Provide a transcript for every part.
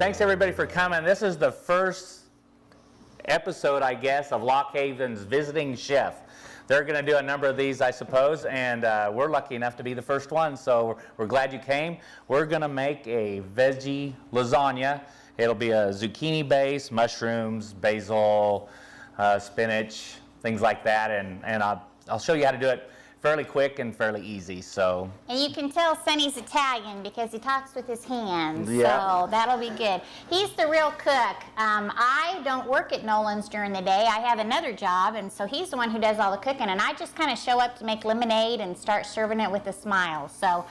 Thanks everybody for coming. This is the first episode, I guess, of Loch Haven's Visiting Chef. They're going to do a number of these, I suppose, and we're lucky enough to be the first one, so we're glad you came. We're going to make a veggie lasagna. It'll be a zucchini base, mushrooms, basil, spinach, things like that, and I'll show you how to do it fairly quick and fairly easy. So. And you can tell Sonny's Italian because he talks with his hands, yeah. So that'll be good. He's the real cook. I don't work at Nolands during the day. I have another job, and so he's the one who does all the cooking, and I just kind of show up to make lemonade and start serving it with a smile. So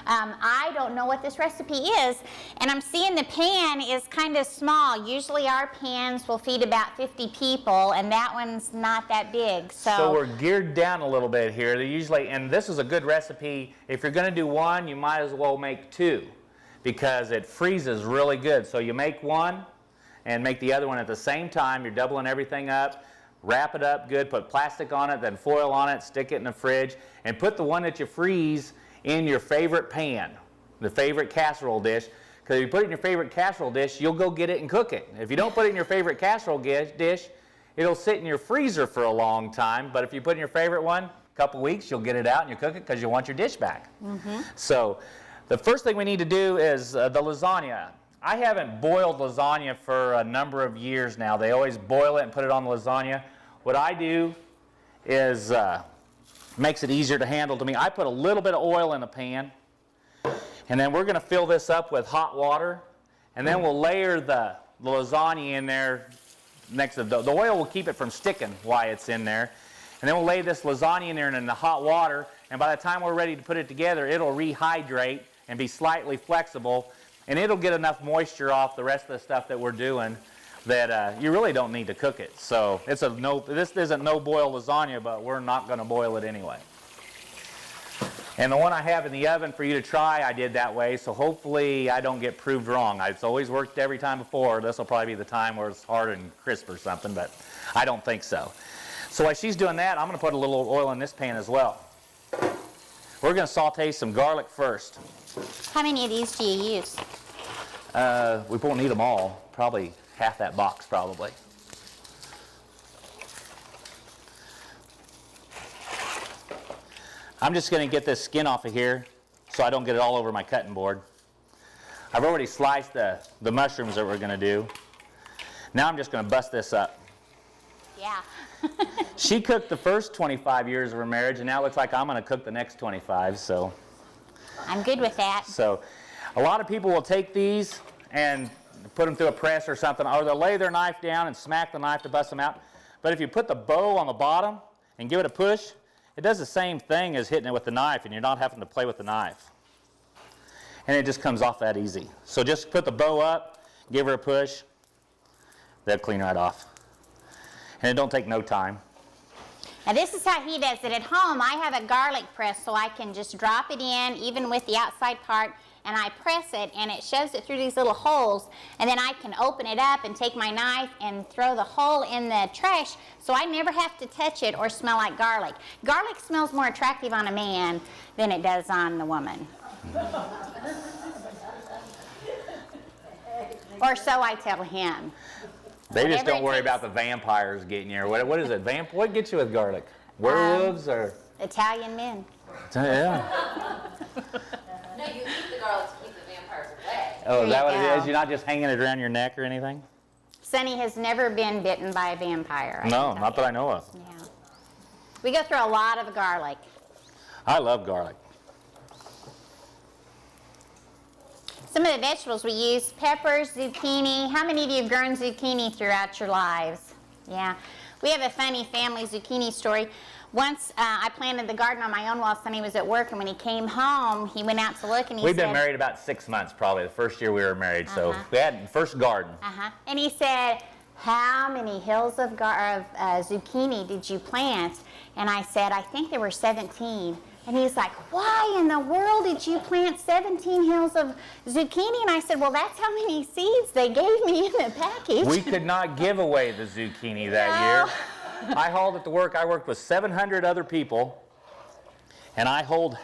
I don't know what this recipe is, and I'm seeing the pan is kind of small. Usually our pans will feed about 50 people, and that one's not that big. So we're geared down a little bit here. And this is a good recipe. If you're going to do one, you might as well make two because it freezes really good. So you make one and make the other one at the same time. You're doubling everything up. Wrap it up good, put plastic on it, then foil on it, stick it in the fridge, and put the one that you freeze in your favorite pan, the favorite casserole dish. Because if you put it in your favorite casserole dish, you'll go get it and cook it. If you don't put it in your favorite casserole dish, it'll sit in your freezer for a long time. But if you put it in your favorite one, couple weeks, you'll get it out and you cook it because you want your dish back. Mm-hmm. So the first thing we need to do is the lasagna. I haven't boiled lasagna for a number of years now. They always boil it and put it on the lasagna. What I do is makes it easier to handle to me. I put a little bit of oil in the pan, and then we're going to fill this up with hot water, and then we'll layer the lasagna in there next to the oil will keep it from sticking while it's in there. And then we'll lay this lasagna in there in the hot water, and by the time we're ready to put it together, it'll rehydrate and be slightly flexible, and it'll get enough moisture off the rest of the stuff that we're doing that you really don't need to cook it. So this isn't no-boil lasagna, but we're not going to boil it anyway. And the one I have in the oven for you to try, I did that way, so hopefully I don't get proved wrong. It's always worked every time before. This will probably be the time where it's hard and crisp or something, but I don't think so. So while she's doing that, I'm going to put a little oil in this pan as well. We're going to saute some garlic first. How many of these do you use? We won't need them all. Probably half that box, probably. I'm just going to get this skin off of here so I don't get it all over my cutting board. I've already sliced the mushrooms that we're going to do. Now I'm just going to bust this up. Yeah. She cooked the first 25 years of her marriage, and now it looks like I'm going to cook the next 25, so. I'm good with that. So a lot of people will take these and put them through a press or something, or they'll lay their knife down and smack the knife to bust them out. But if you put the bow on the bottom and give it a push, it does the same thing as hitting it with the knife, and you're not having to play with the knife. And it just comes off that easy. So just put the bow up, give her a push, they'll clean right off. And it don't take no time. Now this is how he does it. At home, I have a garlic press, so I can just drop it in, even with the outside part, and I press it, and it shoves it through these little holes, and then I can open it up and take my knife and throw the hole in the trash, so I never have to touch it or smell like garlic. Garlic smells more attractive on a man than it does on the woman. Or so I tell him. They just don't worry about the vampires getting you. What is it? What gets you with garlic? Werewolves or? Italian men. Yeah. No, you eat the garlic to keep the vampires away. Oh, is that what it is? You're not just hanging it around your neck or anything? Sonny has never been bitten by a vampire. No, not that I know of. Yeah. We go through a lot of garlic. I love garlic. Some of the vegetables we use, peppers, zucchini. How many of you have grown zucchini throughout your lives? Yeah. We have a funny family zucchini story. Once I planted the garden on my own while Sonny was at work, and when he came home, he went out to look and he We've said... been married about 6 months probably, the first year we were married, so we had the first garden. And he said, how many hills of zucchini did you plant? And I said, I think there were 17. And he's like, why in the world did you plant 17 hills of zucchini? And I said, well, that's how many seeds they gave me in the package. We could not give away the zucchini that year. I hauled it to work. I worked with 700 other people, and I hauled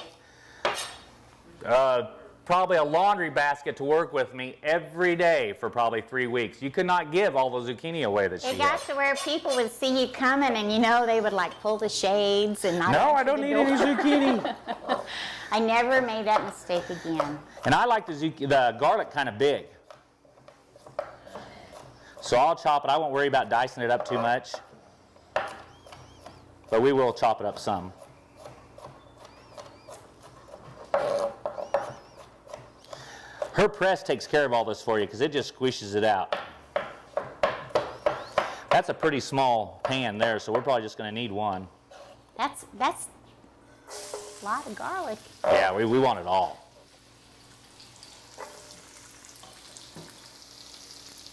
probably a laundry basket to work with me every day for probably 3 weeks. You could not give all the zucchini away that she It got had. to where people would see you coming and, you know, they would like pull the shades and not No, I answer don't the need door. any zucchini. I never made that mistake again. And I like the garlic kind of big. So I'll chop it. I won't worry about dicing it up too much. But we will chop it up some. Her press takes care of all this for you because it just squishes it out. That's a pretty small pan there, so we're probably just going to need one. That's a lot of garlic. Yeah, we want it all.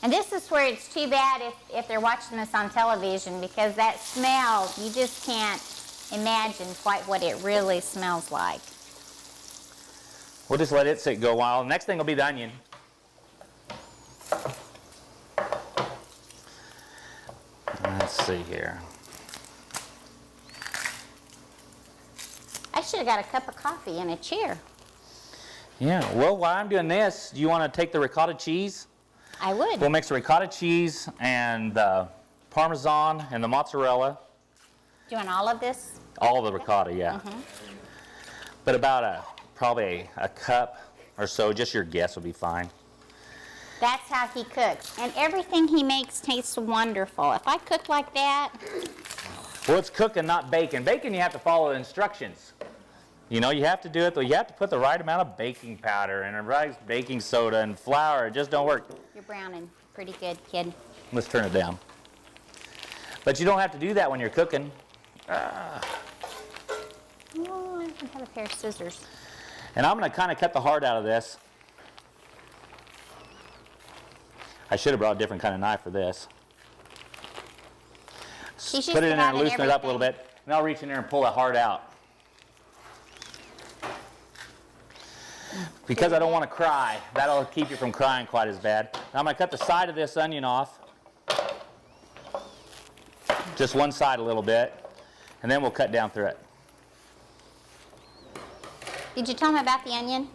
And this is where it's too bad if they're watching this on television, because that smell, you just can't imagine quite what it really smells like. We'll just let it sit go a while. Next thing will be the onion. Let's see here. I should have got a cup of coffee and a chair. Yeah, well, while I'm doing this, do you want to take the ricotta cheese? I would. We'll mix the ricotta cheese and the Parmesan and the mozzarella. Do you want all of this? All the ricotta, yeah. But about probably a cup or so, just your guess would be fine. That's how he cooks. And everything he makes tastes wonderful. If I cook like that, Well, it's cooking, not baking. Baking, you have to follow the instructions. You know, you have to do it, though. You have to put the right amount of baking powder and the right baking soda and flour. It just don't work. you're browning pretty good, kid. Let's turn it down. But you don't have to do that when you're cooking. Oh, I can have a pair of scissors. And I'm going to kind of cut the heart out of this. I should have brought a different kind of knife for this. She's used Put it to in there and having loosen it up a little everything. bit. And I'll reach in there and pull the heart out. Because I don't want to cry. That'll keep you from crying quite as bad. Now I'm going to cut the side of this onion off. Just one side a little bit. And then we'll cut down through it. Did you tell him about the onion?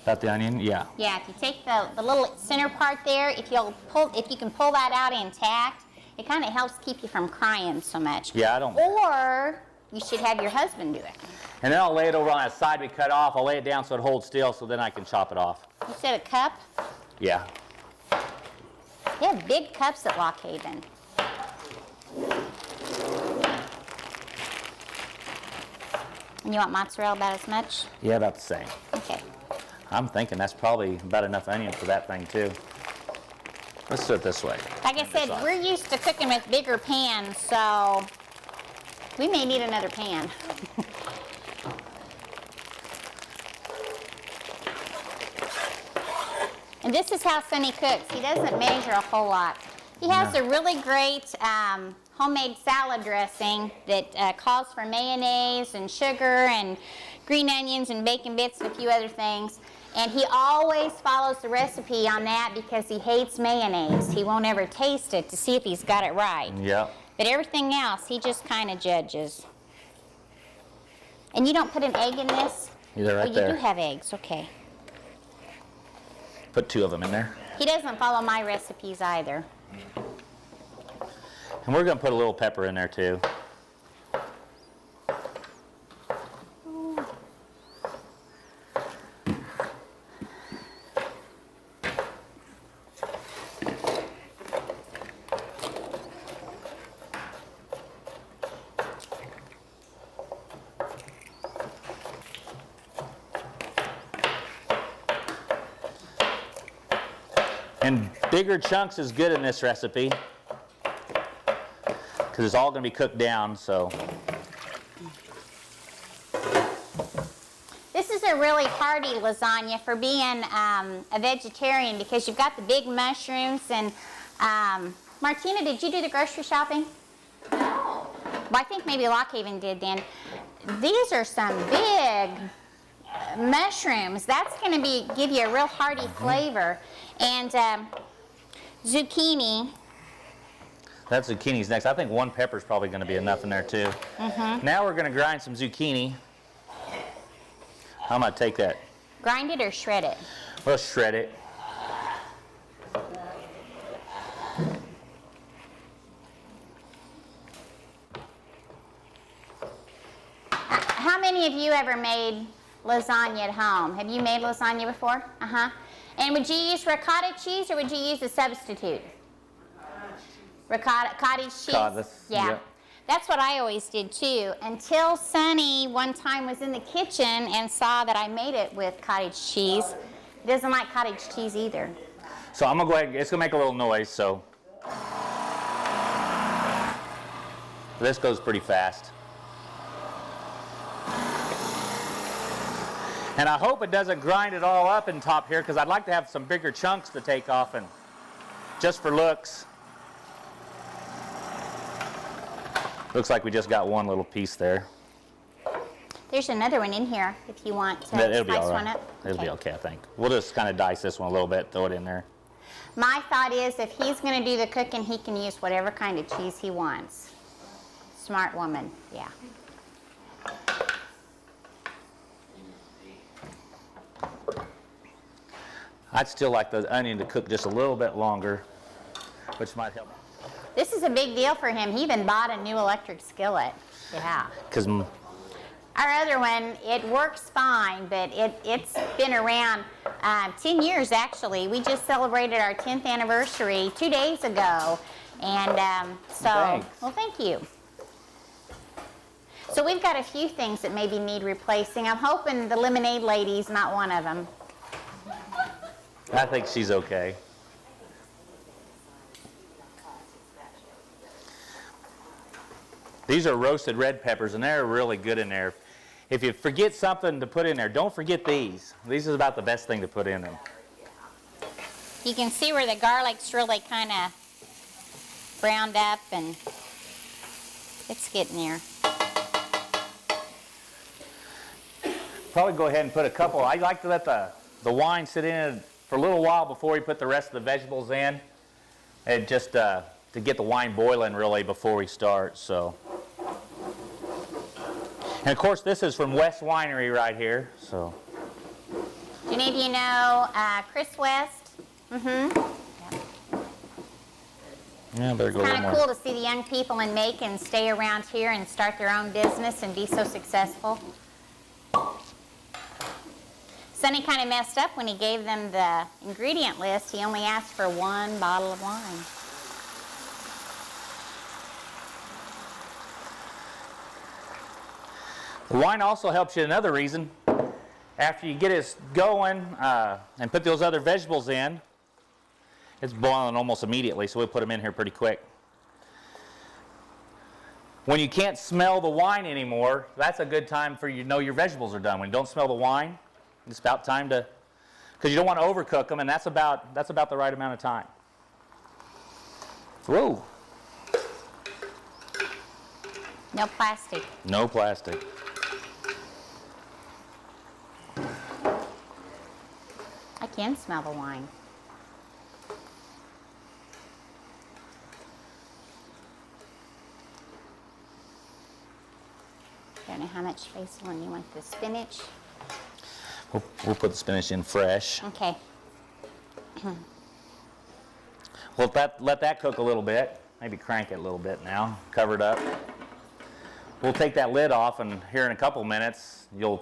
About the onion? Yeah. Yeah, if you take the little center part there, if you can pull that out intact, it kind of helps keep you from crying so much. Yeah, I don't. Or you should have your husband do it. And then I'll lay it over on that side we cut off. I'll lay it down so it holds still so then I can chop it off. You said a cup? Yeah. They have big cups at Loch Haven. And you want mozzarella about as much? Yeah, about the same. Okay. I'm thinking that's probably about enough onion for that thing too. Let's do it this way. Like I This said, side. we're used to cooking with bigger pans, so we may need another pan. And this is how Sonny cooks. He doesn't measure a whole lot. He has a really great homemade salad dressing that calls for mayonnaise and sugar and green onions and bacon bits and a few other things. And he always follows the recipe on that because he hates mayonnaise. He won't ever taste it to see if he's got it right. Yeah. But everything else, he just kind of judges. And you don't put an egg in this? Either right Oh, you there. do have eggs, okay. Put 2 of them in there. He doesn't follow my recipes either. And we're going to put a little pepper in there too. And bigger chunks is good in this recipe because it's all going to be cooked down, so. This is a really hearty lasagna for being a vegetarian because you've got the big mushrooms and Martina, did you do the grocery shopping? No. Well, I think maybe Loch Haven did then. These are some big mushrooms. That's going to give you a real hearty flavor. And zucchini. That zucchini's next. I think 1 pepper is probably going to be enough in there too. Now we're going to grind some zucchini. I'm going to take that Grind it or shred it? We'll shred it. How many of you ever made lasagna at home? Have you made lasagna before? Uh-huh. And would you use ricotta cheese or would you use a substitute? Ricotta, cottage cheese? Yeah. Yep. That's what I always did too, until Sonny one time was in the kitchen and saw that I made it with cottage cheese. He doesn't like cottage cheese either. So I'm gonna go ahead, it's gonna make a little noise, so. This goes pretty fast. And I hope it doesn't grind it all up in top here, because I'd like to have some bigger chunks to take off, and just for looks. Looks like we just got one little piece there. There's another one in here if you want to It'll be slice all right. one up. It'll be okay, I think. We'll just kind of dice this one a little bit, throw it in there. My thought is if he's going to do the cooking, he can use whatever kind of cheese he wants. Smart woman, yeah. I'd still like the onion to cook just a little bit longer, which might help. This is a big deal for him. He even bought a new electric skillet. Yeah. Because Our other one, it works fine, but it's been around 10 years actually. We just celebrated our 10th anniversary 2 days ago. And Thanks. well, thank you. So we've got a few things that maybe need replacing. I'm hoping the lemonade lady's not one of them. I think she's okay. These are roasted red peppers, and they're really good in there. If you forget something to put in there, don't forget these. These is about the best thing to put in them. You can see where the garlic's really kind of browned up, and it's getting there. Probably go ahead and put a couple. I like to let the wine sit in it for a little while before we put the rest of the vegetables in, and just to get the wine boiling really before we start. So, and of course this is from West Winery right here. So, Do any of you know Chris West? Mm-hmm. yeah, better go a little Kind of more. cool to see the young people in Macon stay around here and start their own business and be so successful. Sonny kind of messed up when he gave them the ingredient list. He only asked for 1 bottle of wine. The wine also helps you another reason. After you get it going and put those other vegetables in, it's boiling almost immediately, so we'll put them in here pretty quick. When you can't smell the wine anymore, that's a good time for you to know your vegetables are done. When you don't smell the wine, it's about time to, because you don't want to overcook them, and that's about the right amount of time. Whoa. No plastic. No plastic. I can smell the wine. Don't know how much basil you want the spinach. We'll put the spinach in fresh. Okay. Well, let that cook a little bit. Maybe crank it a little bit now. Cover it up. We'll take that lid off, and here in a couple minutes, the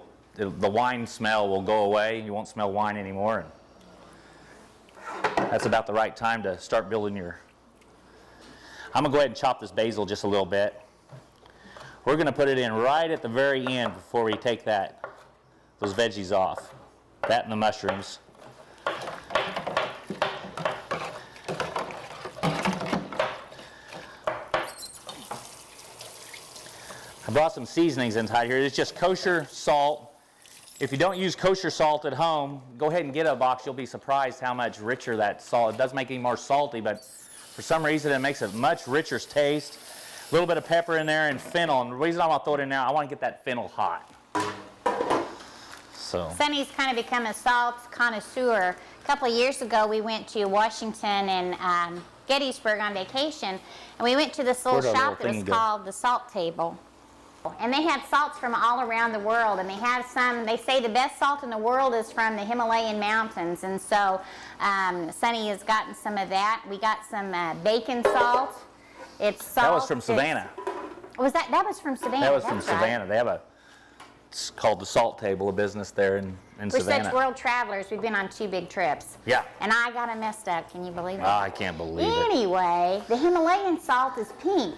wine smell will go away. You won't smell wine anymore. And that's about the right time to start building your. I'm gonna go ahead and chop this basil just a little bit. We're gonna put it in right at the very end before we take those veggies off. That and the mushrooms. I brought some seasonings inside here. It's just kosher salt. If you don't use kosher salt at home, go ahead and get a box. You'll be surprised how much richer that salt. It does make it more salty, but for some reason it makes a much richer taste. A little bit of pepper in there and fennel. And the reason I'm going to throw it in now, I want to get that fennel hot. So. Sonny's kind of become a salt connoisseur. A couple of years ago, we went to Washington and Gettysburg on vacation, and we went to this little Where'd our shop that little was thingy go? called the Salt Table. And they had salts from all around the world, and they have some, they say the best salt in the world is from the Himalayan mountains, and so Sonny has gotten some of that. We got some bacon salt. It's salt. That was from Savannah. Was that was from Savannah? That was from That's right. Savannah. They have it's called the Salt Table, a business there in We're Savannah. such world travelers. We've been on 2 big trips. Yeah. And I got them messed up. Can you believe it? Oh, I can't believe it. Anyway, the Himalayan salt is pink,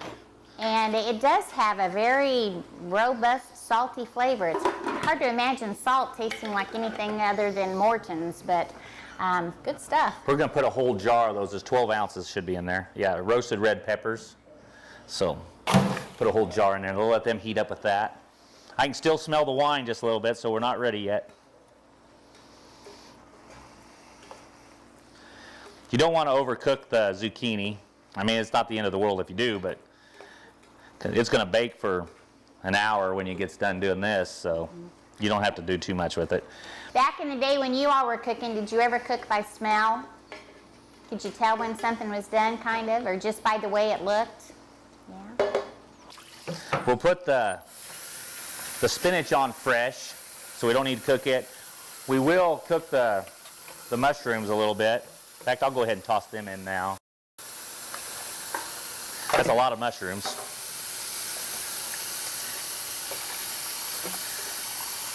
and it does have a very robust, salty flavor. It's hard to imagine salt tasting like anything other than Morton's, but good stuff. We're going to put a whole jar of those. There's 12 ounces should be in there. Yeah, roasted red peppers. So put a whole jar in there. We'll let them heat up with that. I can still smell the wine just a little bit, so we're not ready yet. You don't want to overcook the zucchini. I mean, it's not the end of the world if you do, but it's going to bake for an hour when it gets done doing this, so you don't have to do too much with it. Back in the day when you all were cooking, did you ever cook by smell? Could you tell when something was done, kind of, or just by the way it looked? Yeah. We'll put the spinach on fresh, so we don't need to cook it. We will cook the mushrooms a little bit. In fact, I'll go ahead and toss them in now. That's a lot of mushrooms.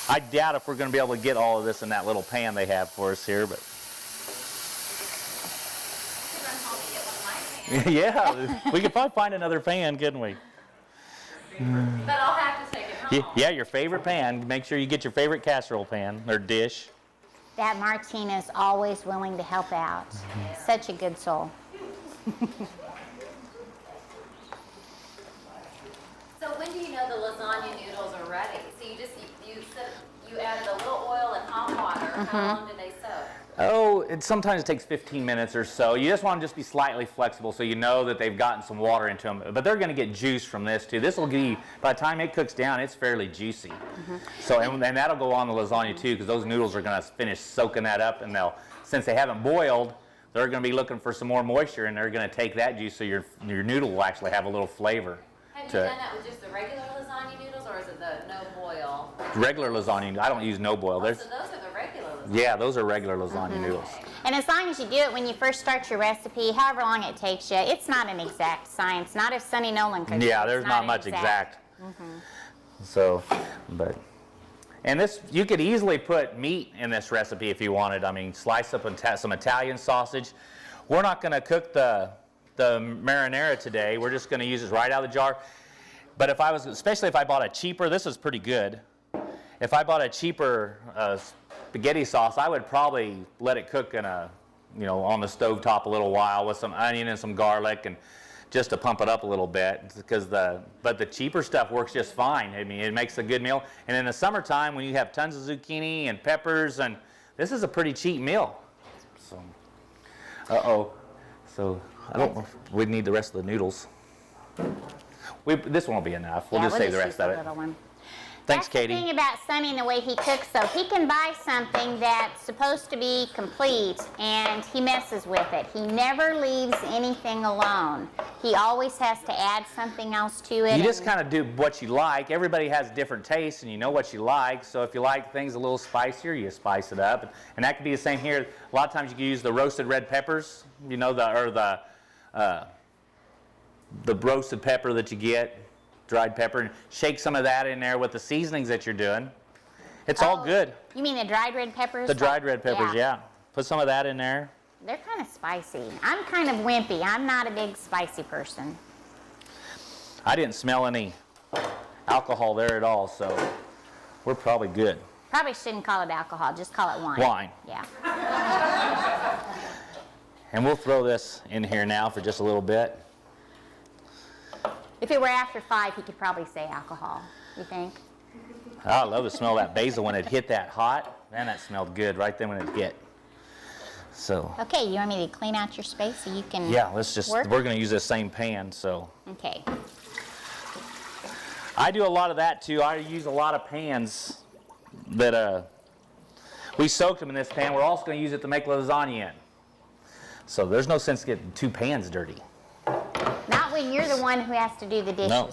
I doubt if we're going to be able to get all of this in that little pan they have for us here, but yeah, we could probably find another pan, couldn't we? But I'll have to take it home. Yeah, your favorite pan. Make sure you get your favorite casserole pan or dish. That Martina is always willing to help out. Such a good soul. So when do you know the lasagna noodles are ready? So you added a little oil and hot water. How long do they soak? Oh, sometimes it takes 15 minutes or so. You just want to just be slightly flexible so you know that they've gotten some water into them. But they're going to get juice from this too. This will be, by the time it cooks down, it's fairly juicy. So, and that'll go on the lasagna too, because those noodles are going to finish soaking that up, and since they haven't boiled, they're going to be looking for some more moisture, and they're going to take that juice, so your noodle will actually have a little flavor. Have you done that with just the regular lasagna noodles, or is it the no boil? Regular lasagna, I don't use no boil. So those are the regular lasagna. Yeah, those are regular lasagna noodles. And as long as you do it when you first start your recipe, however long it takes you, it's not an exact science. Not if Sonny Nolan cooks. Yeah, It's there's not an much exact. So, and this, you could easily put meat in this recipe if you wanted. I mean, slice up some Italian sausage. We're not going to cook the marinara today. We're just going to use it right out of the jar. But especially if I bought a cheaper, this is pretty good. If I bought a cheaper spaghetti sauce, I would probably let it cook in on the stovetop a little while with some onion and some garlic, and just to pump it up a little bit, because but the cheaper stuff works just fine. I mean, it makes a good meal. And in the summertime, when you have tons of zucchini and peppers, and this is a pretty cheap meal. So, so I don't know if we need the rest of the noodles. This won't be enough. We'll just save the rest of it. Thanks, Katie. That's the thing about Sonny and the way he cooks, though. He can buy something that's supposed to be complete, and he messes with it. He never leaves anything alone. He always has to add something else to it. You just kind of do what you like. Everybody has different tastes, and you know what you like. So if you like things a little spicier, you spice it up. And that could be the same here. A lot of times you can use the roasted red peppers, the roasted pepper that you get, dried pepper, and shake some of that in there with the seasonings that you're doing. It's all good. You mean the dried red peppers? The dried red peppers, yeah. Put some of that in there. They're kind of spicy. I'm kind of wimpy. I'm not a big spicy person. I didn't smell any alcohol there at all, so we're probably good. Probably shouldn't call it alcohol. Just call it wine. Wine. Yeah. And we'll throw this in here now for just a little bit. If it were after 5, he could probably say alcohol. You think? I love the smell of that basil when it hit that hot. Man, that smelled good right then when it hit. So. Okay, you want me to clean out your space so you can Yeah, work? we're going to use this same pan, so. Okay. I do a lot of that too. I use a lot of pans that we soaked them in this pan. We're also going to use it to make lasagna in. So there's no sense getting 2 pans dirty. Not when you're the one who has to do the dishes. No.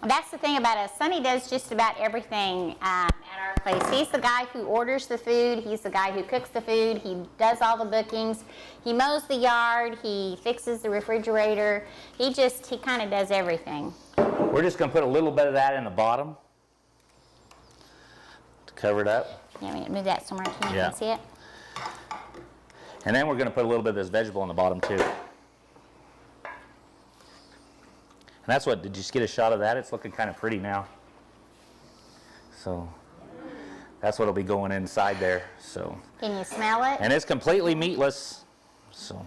That's the thing about us. Sonny does just about everything at our place. He's the guy who orders the food. He's the guy who cooks the food. He does all the bookings. He mows the yard. He fixes the refrigerator. He kind of does everything. We're just going to put a little bit of that in the bottom to cover it up. Yeah, we move that somewhere so you Yeah. can see it. And then we're going to put a little bit of this vegetable in the bottom too. And that's what, did you just get a shot of that? It's looking kind of pretty now. So that's what'll be going inside there. So. Can you smell it? And it's completely meatless. So.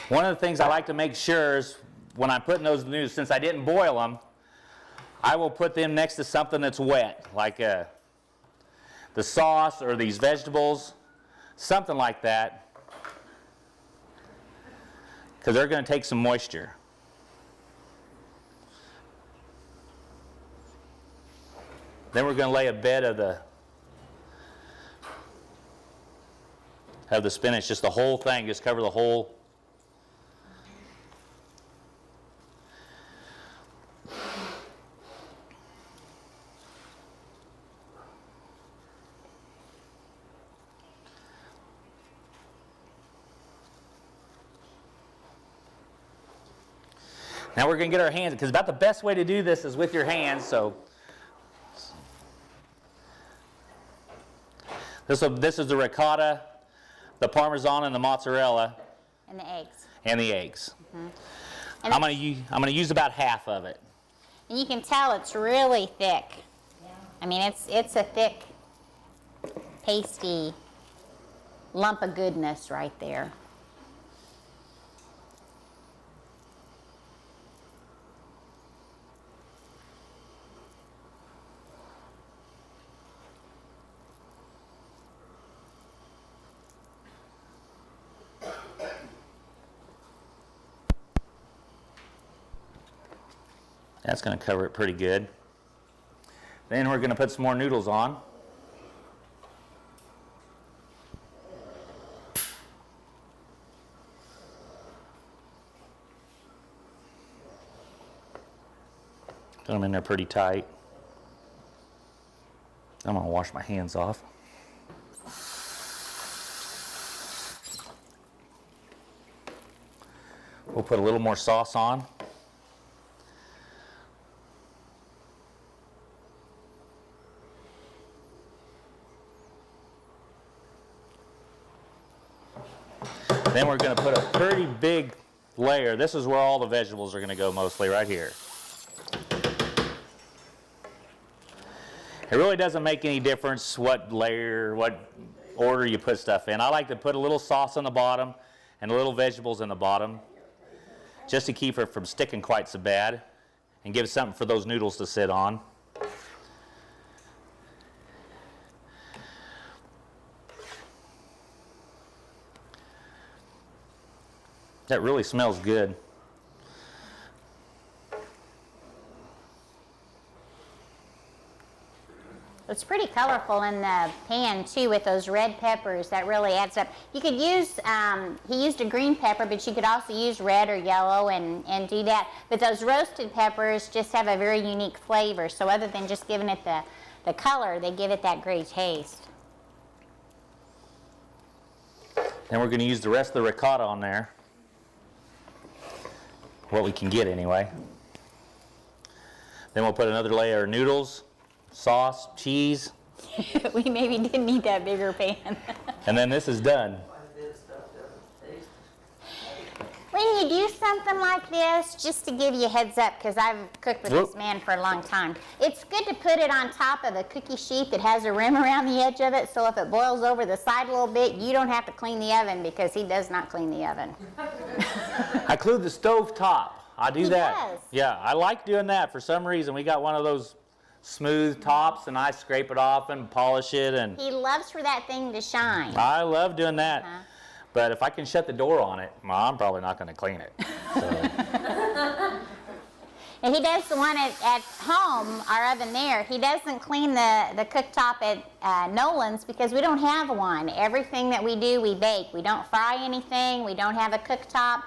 One of the things I like to make sure is when I'm putting those noodles, since I didn't boil them, I will put them next to something that's wet, like the sauce or these vegetables, something like that, because they're going to take some moisture. Then we're going to lay a bed of the spinach, just the whole thing, just cover the whole. Now we're going to get our hands, because about the best way to do this is with your hands, so. This is the ricotta, the Parmesan, and the mozzarella. And the eggs. And the eggs. Mm-hmm. And I'm going to use about half of it. And you can tell it's really thick. Yeah. I mean, it's a thick, pasty lump of goodness right there. That's going to cover it pretty good. Then we're going to put some more noodles on. Put them in there pretty tight. I'm going to wash my hands off. We'll put a little more sauce on. Then we're going to put a pretty big layer. This is where all the vegetables are going to go mostly, right here. It really doesn't make any difference what layer, what order you put stuff in. I like to put a little sauce on the bottom and a little vegetables in the bottom, just to keep it from sticking quite so bad and give something for those noodles to sit on. That really smells good. It's pretty colorful in the pan too with those red peppers. That really adds up. You could use, he used a green pepper, but you could also use red or yellow and do that. But those roasted peppers just have a very unique flavor. So other than just giving it the color, they give it that great taste. Then we're going to use the rest of the ricotta on there. What we can get anyway. Then we'll put another layer of noodles, sauce, cheese. We maybe didn't need that bigger pan. And then this is done. When you do something like this, just to give you a heads up, because I've cooked with this man for a long time, it's good to put it on top of the cookie sheet that has a rim around the edge of it, so if it boils over the side a little bit, you don't have to clean the oven, because he does not clean the oven. I include the stove top. I do that. He does. Yeah, I like doing that. For some reason, we got one of those smooth tops, and I scrape it off and polish it. And He loves for that thing to shine. I love doing that. But if I can shut the door on it, well, I'm probably not going to clean it. So. And he does the one at home, our oven there. He doesn't clean the cooktop at Nolands because we don't have one. Everything that we do, we bake. We don't fry anything. We don't have a cooktop.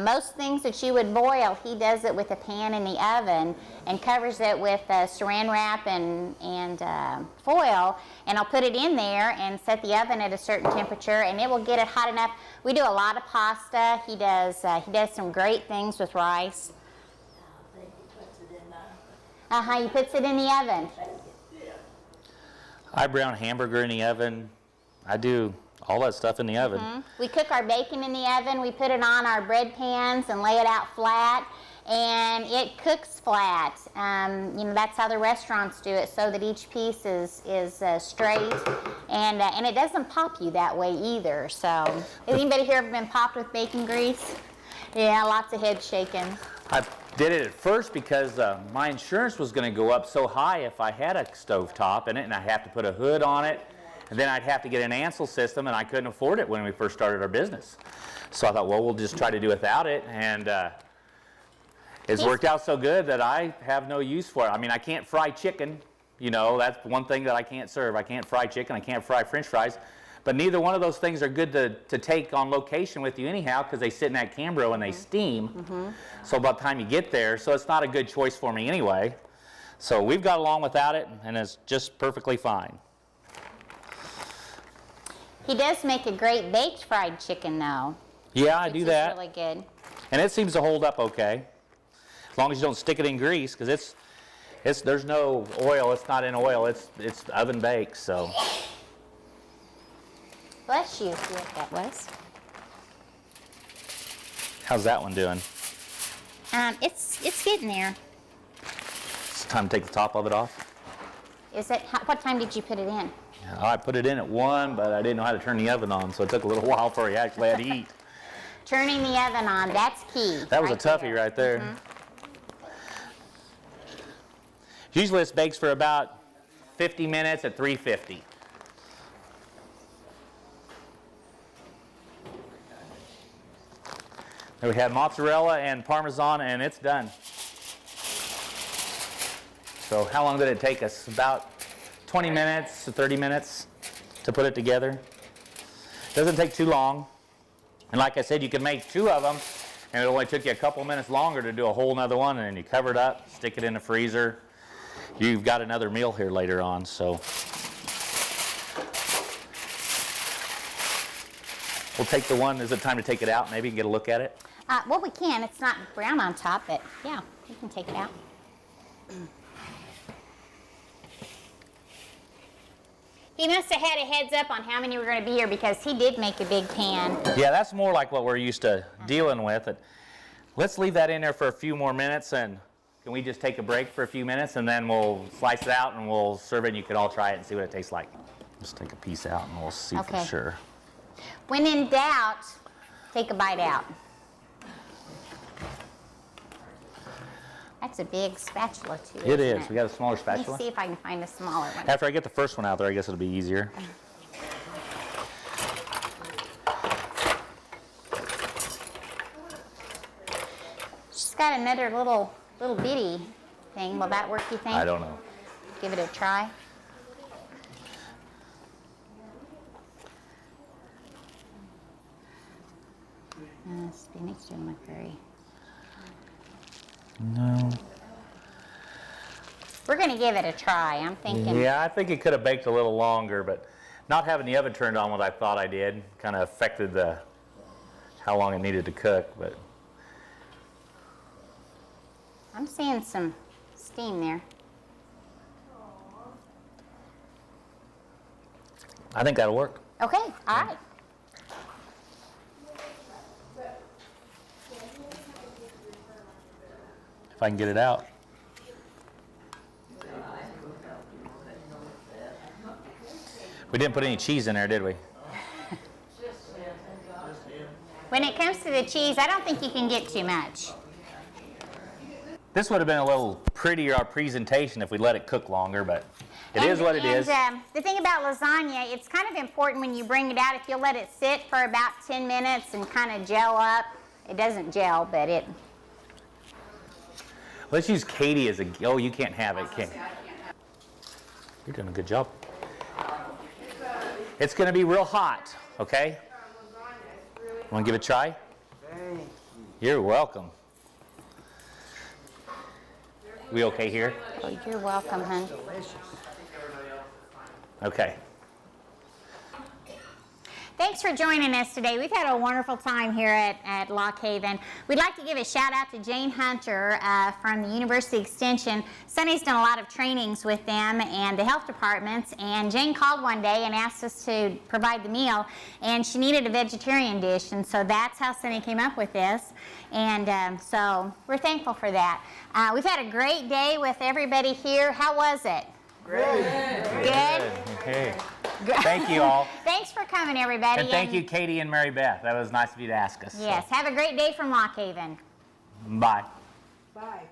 Most things that you would boil, he does it with a pan in the oven and covers it with saran wrap and foil, and I'll put it in there and set the oven at a certain temperature, and it will get it hot enough. We do a lot of pasta. He does some great things with rice. He puts it in the oven. I brown hamburger in the oven. I do all that stuff in the oven. We cook our bacon in the oven. We put it on our bread pans and lay it out flat, and it cooks flat. You know, that's how the restaurants do it, so that each piece is straight, and it doesn't pop you that way either. So, has anybody here ever been popped with bacon grease? Yeah, lots of head shaking. I did it at first because my insurance was going to go up so high if I had a stove top in it, and I have to put a hood on it, and then I'd have to get an Ansel system, and I couldn't afford it when we first started our business. So I thought, well, we'll just try to do without it, and it's worked out so good that I have no use for it. I mean, I can't fry chicken. You know, that's one thing that I can't serve. I can't fry chicken. I can't fry French fries. But neither one of those things are good to take on location with you anyhow, because they sit in that Cambro and they steam. So by the time you get there, so it's not a good choice for me anyway. So we've got along without it, and it's just perfectly fine. He does make a great baked fried chicken, though. Yeah, I do that. It's really good. And it seems to hold up okay, as long as you don't stick it in grease, because there's no oil. It's not in oil. It's oven baked. So. Bless you, see what that was. How's that one doing? It's getting there. It's time to take the top of it off. Is it? What time did you put it in? I put it in at 1, but I didn't know how to turn the oven on, so it took a little while before you actually had to eat. Turning the oven on, that's key. That was a toughie right there. Usually this bakes for about 50 minutes at 350. There we have mozzarella and Parmesan, and it's done. So how long did it take us? About 20 minutes to 30 minutes to put it together. Doesn't take too long. And like I said, you can make 2 of them, and it only took you a couple minutes longer to do a whole nother one, and then you cover it up, stick it in the freezer. You've got another meal here later on, so. We'll take the one, is it time to take it out maybe and get a look at it? Well, we can. It's not brown on top, but yeah, we can take it out. He must have had a heads up on how many were going to be here, because he did make a big pan. Yeah, that's more like what we're used to dealing with. Let's leave that in there for a few more minutes, and can we just take a break for a few minutes, and then we'll slice it out and we'll serve it, and you can all try it and see what it tastes like. Just take a piece out and we'll see for sure. When in doubt, take a bite out. That's a big spatula too. It is. We got a smaller spatula. Let me see if I can find a smaller one. After I get the first one out there, I guess it'll be easier. She's got another little bitty thing. Will that work, you think? I don't know. Give it a try. Spinach doesn't look very. No. We're going to give it a try, I'm thinking. Yeah, I think it could have baked a little longer, but not having the oven turned on what I thought I did kind of affected how long it needed to cook. But I'm seeing some steam there. I think that'll work. Okay, all right. If I can get it out. We didn't put any cheese in there, did we? When it comes to the cheese, I don't think you can get too much. This would have been a little prettier, our presentation, if we let it cook longer, but it is what it is. The thing about lasagna, it's kind of important when you bring it out, if you let it sit for about 10 minutes and kind of gel up. It doesn't gel, but it... Let's use Katie as a, oh, you can't have it, can you? You're doing a good job. It's going to be real hot, okay? Want to give it a try? You're welcome. We okay here? Oh, you're welcome, hon. Okay. Thanks for joining us today. We've had a wonderful time here at Loch Haven. We'd like to give a shout out to Jane Hunter from the University Extension. Sonny's done a lot of trainings with them and the health departments, and Jane called one day and asked us to provide the meal, and she needed a vegetarian dish, and so that's how Sonny came up with this, and so we're thankful for that. We've had a great day with everybody here. How was it? Great. Good? Okay. Thank you all. Thanks for coming, everybody. And thank you, Katie and Mary Beth. That was nice of you to ask us. Yes, have a great day from Loch Haven. Bye. Bye.